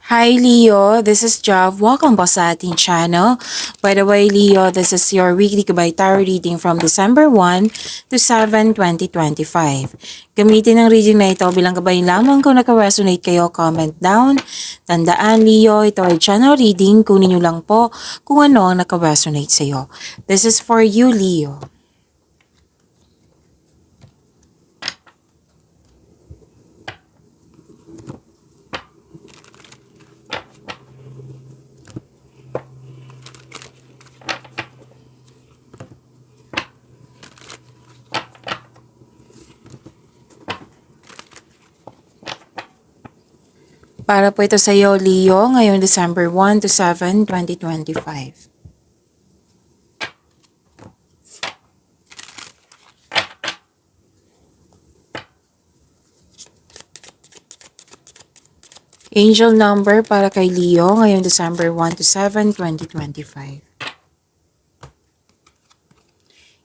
Hi Leo, this is Jav. Welcome po sa ating channel. By the way Leo, this is your weekly Gabay Tarot reading from December 1 to 7, 2025. Gamitin ang reading na ito bilang gabay lamang kung naka-resonate kayo, comment down. Tandaan Leo, ito ay channel reading, kunin nyo lang po kung ano ang naka-resonate sa iyo. This is for you Leo. Para po ito sa iyo, Leo, ngayong December 1 to 7, 2025. Angel number para kay Leo ngayong December 1 to 7, 2025.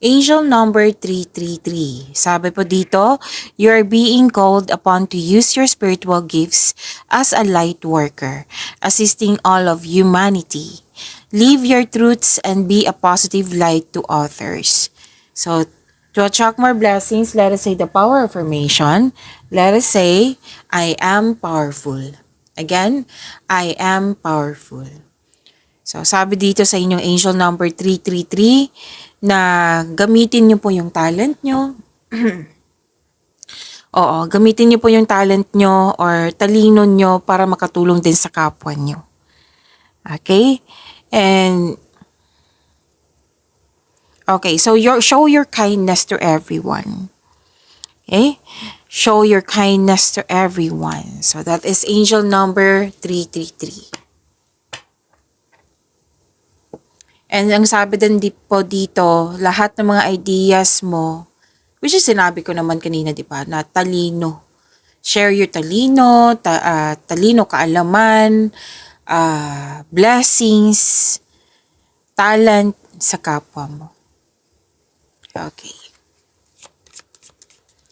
Angel number 333. Sabi po dito, you are being called upon to use your spiritual gifts as a light worker, assisting all of humanity. Live your truths and be a positive light to others. So, to attract more blessings, let us say the power affirmation. Let us say, I am powerful. Again, I am powerful. So, sabi dito sa inyong angel number 333 na gamitin nyo po yung talent nyo. Oo, gamitin nyo po yung talent nyo or talino nyo para makatulong din sa kapwa nyo. Okay? And, okay, so show your kindness to everyone. Okay? Show your kindness to everyone. So, that is angel number 333. And ang sabi din po dito, lahat ng mga ideas mo, which is sinabi ko naman kanina, di ba, na talino. Share your talino, talino, kaalaman, blessings, talent sa kapwa mo. Okay.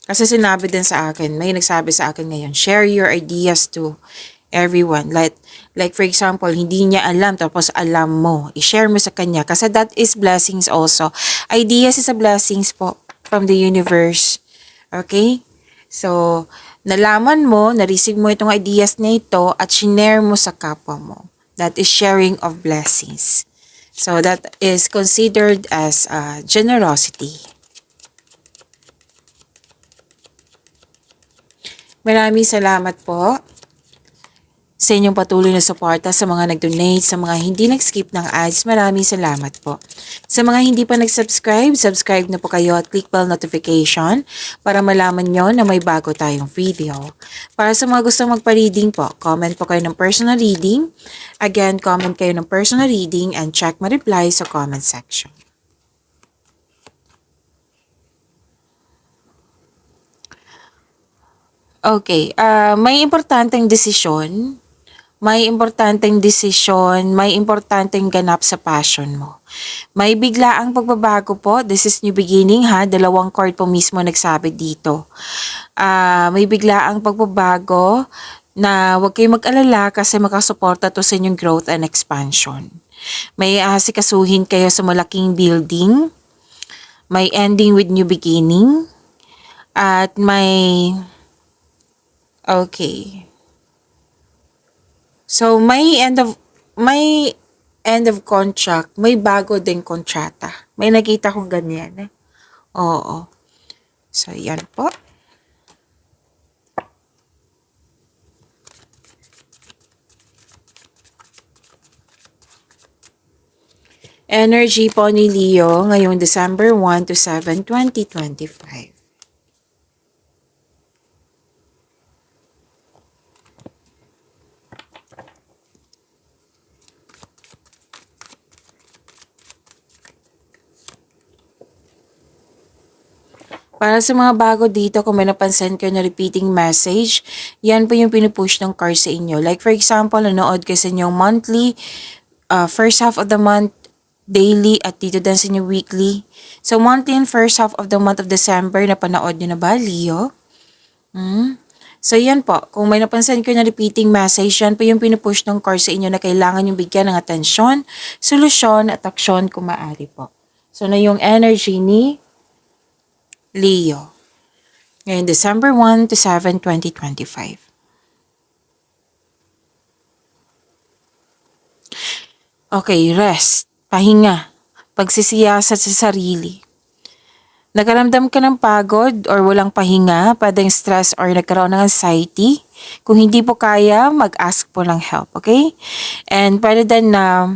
Kasi sinabi din sa akin, may nagsabi sa akin ngayon, share your ideas to everyone. Like for example, hindi niya alam tapos alam mo. I-share mo sa kanya kasi that is blessings also. Ideas is a blessings po from the universe. Okay? So, nalaman mo, na-receive mo itong ideas na ito at shinare mo sa kapwa mo. That is sharing of blessings. So, that is considered as generosity. Maraming salamat po sa inyong patuloy na suporta, sa mga nag-donate, sa mga hindi nag-skip ng ads, maraming salamat po. Sa mga hindi pa nag-subscribe, subscribe na po kayo at click bell notification para malaman nyo na may bago tayong video. Para sa mga gusto magpa-reading po, comment po kayo ng personal reading. Again, comment kayo ng personal reading and check my reply sa comment section. Okay, may importanteng desisyon. May importanteng ganap sa passion mo. May biglaang pagbabago po. This is new beginning ha. Dalawang card po mismo nagsabi dito. May biglaang pagbabago na huwag kayong mag-alala kasi makasuporta to sa inyong growth and expansion. May asikasuhin kayo sa malaking building. May ending with new beginning. At may... Okay. So, may end of contract, may bago ding kontrata. May nakita kong ganyan eh. Oo. So, yan po. Energy po ni Leo ngayong December 1 to 7, 2025. Para sa mga bago dito, kung may napansin kayo na repeating message, yan po yung pinupush ng card sa inyo. Like for example, nanood kayo sa inyong monthly, first half of the month, daily, at dito din sa inyong weekly. So monthly and first half of the month of December, napanood nyo na ba, Leo? So, yan po. Kung may napansin ko na repeating message, yan po yung pinupush ng card sa inyo na kailangan yung bigyan ng atensyon, solusyon, at aksyon kung maaari po. So, na yung energy ni Leo. Ngayon, December 1 to 7, 2025. Okay, rest. Pahinga. Pagsisiyasat sa sarili. Nagkaramdam ka ng pagod or walang pahinga, pwedeng stress or nagkaroon ng anxiety. Kung hindi po kaya, mag-ask po ng help, okay? And pwede din na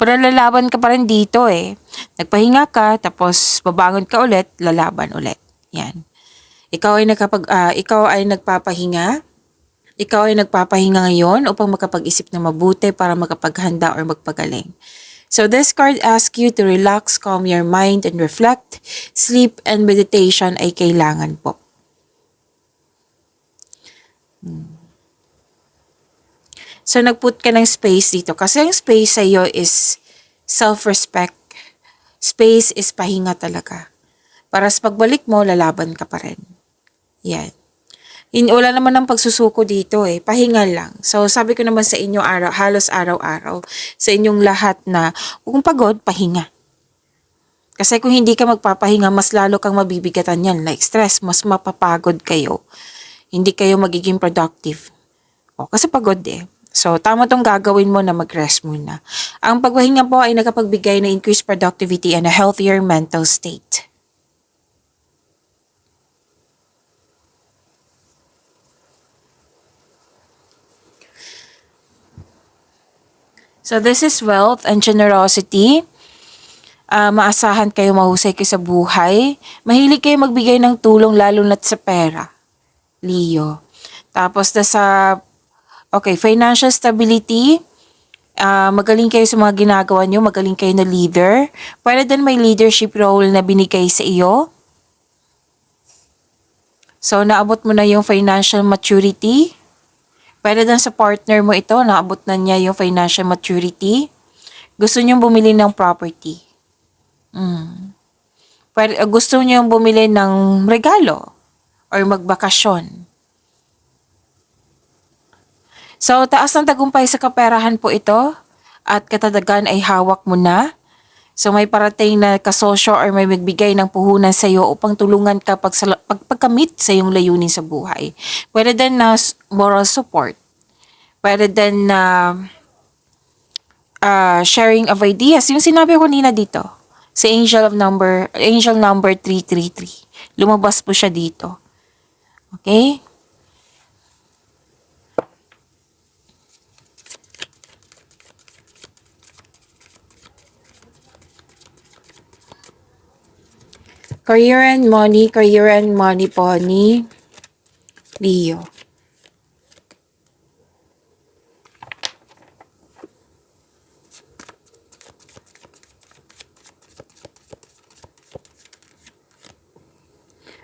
pero lalaban ka pa rin dito eh. Nagpahinga ka, tapos babangon ka ulit, lalaban ulit. Yan. Ikaw ay nagpapahinga. Ikaw ay nagpapahinga ngayon upang makapag-isip na mabuti para makapaghanda or magpagaling. So this card asks you to relax, calm your mind, and reflect. Sleep and meditation ay kailangan po. So nagput ka ng space dito. Kasi ang space sa iyo is self-respect. Space is pahinga talaga. Para sa pagbalik mo, lalaban ka pa rin. Yan. Wala naman ng pagsusuko dito eh. Pahinga lang. So, sabi ko naman sa inyo halos araw-araw, sa inyong lahat na kung pagod, pahinga. Kasi kung hindi ka magpapahinga, mas lalo kang mabibigatan yan. Like stress, mas mapapagod kayo. Hindi kayo magiging productive. Kasi pagod eh. So, tama tong gagawin mo na mag-rest muna. Ang pagpahinga po ay nakapagbigay ng increased productivity and a healthier mental state. So, this is wealth and generosity. Maasahan kayo mahusay kayo sa buhay. Mahilig kayo magbigay ng tulong lalo na't sa pera. Leo. Tapos, financial stability. Magaling kayo sa mga ginagawa nyo. Magaling kayo na leader. Pwede din may leadership role na binigay sa iyo. So, naabot mo na yung financial maturity. Pwede din sa partner mo ito, naabot na niya yung financial maturity. Gusto niyong bumili ng property. Gusto niyong bumili ng regalo or magbakasyon. So, taas ng tagumpay sa kaperahan po ito at katatagan ay hawak mo na. So, may parating na kasosyo or may magbigay ng puhunan sa iyo upang tulungan ka pagkamit sa iyong layunin sa buhay. Pwede din na moral support. Pwede din na sharing of ideas. Yung sinabi ko kanina dito, si angel number 333. Lumabas po siya dito. Okay? Career and money po ni Leo.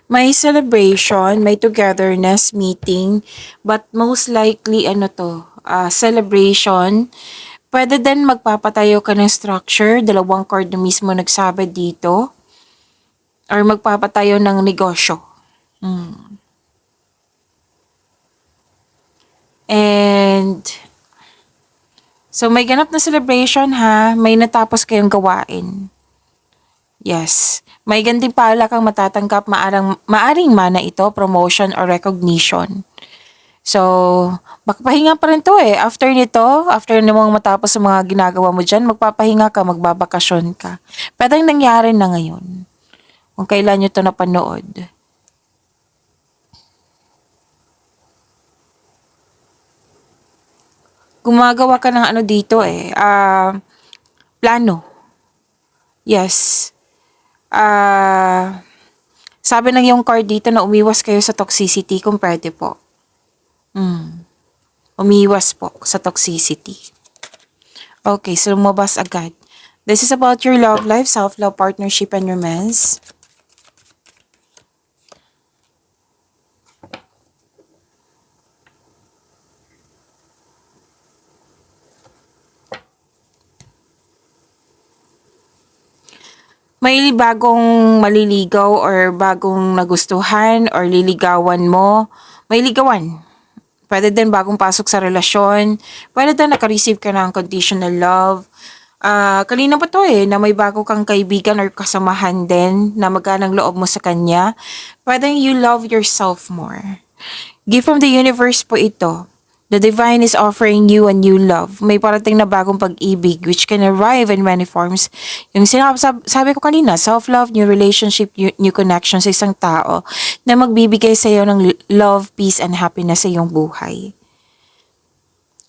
May celebration, may togetherness, meeting, but most likely celebration. Pwede din magpapatayo ka ng structure, dalawang card na mismo nagsabi dito. Or magpapatayo ng negosyo. And, so may ganap na celebration ha, may natapos kayong gawain. Yes. May gantimpala kang matatanggap, maaring mana ito, promotion or recognition. So, magpapahinga pa rin to eh. After namang matapos sa mga ginagawa mo dyan, magpapahinga ka, magbabakasyon ka. Pwedeng nangyari na ngayon. Kung kailan nyo to napanood. Gumagawa ka ng dito eh. Plano. Yes. Sabi ng yung card dito na umiwas kayo sa toxicity kung pwede po. Umiwas po sa toxicity. Okay, so lumabas agad. This is about your love life, self-love, partnership, and romance. May bagong maliligaw or bagong nagustuhan or liligawan mo. May ligawan. Pwede din bagong pasok sa relasyon. Pwede din naka-receive ka ng conditional love. Kanina pa to na may bago kang kaibigan or kasamahan din na maganang loob mo sa kanya. Pwede you love yourself more. Gift from the universe po ito. The divine is offering you a new love. May parating na bagong pag-ibig which can arrive in many forms. Yung sabi ko kanina, self-love, new relationship, new connection sa isang tao na magbibigay sa iyo ng love, peace, and happiness sa iyong buhay.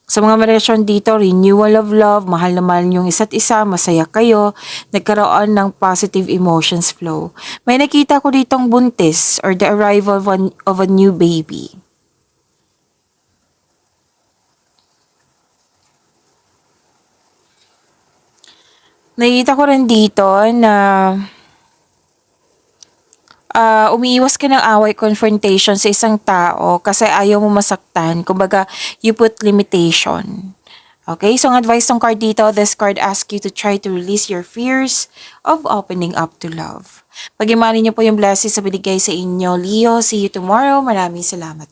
Sa mga relasyon dito, renewal of love, mahal na mahal niyong isa't isa, masaya kayo, nagkaroon ng positive emotions flow. May nakita ko ditong buntis or the arrival of a new baby. Nakita ko rin dito na umiiwas ka ng away confrontation sa isang tao kasi ayaw mo masaktan. Kumbaga, you put limitation. Okay, so ang advice ng card dito, this card asks you to try to release your fears of opening up to love. Pag-imani niyo po yung blessings sa binigay sa inyo, Leo. See you tomorrow. Maraming salamat.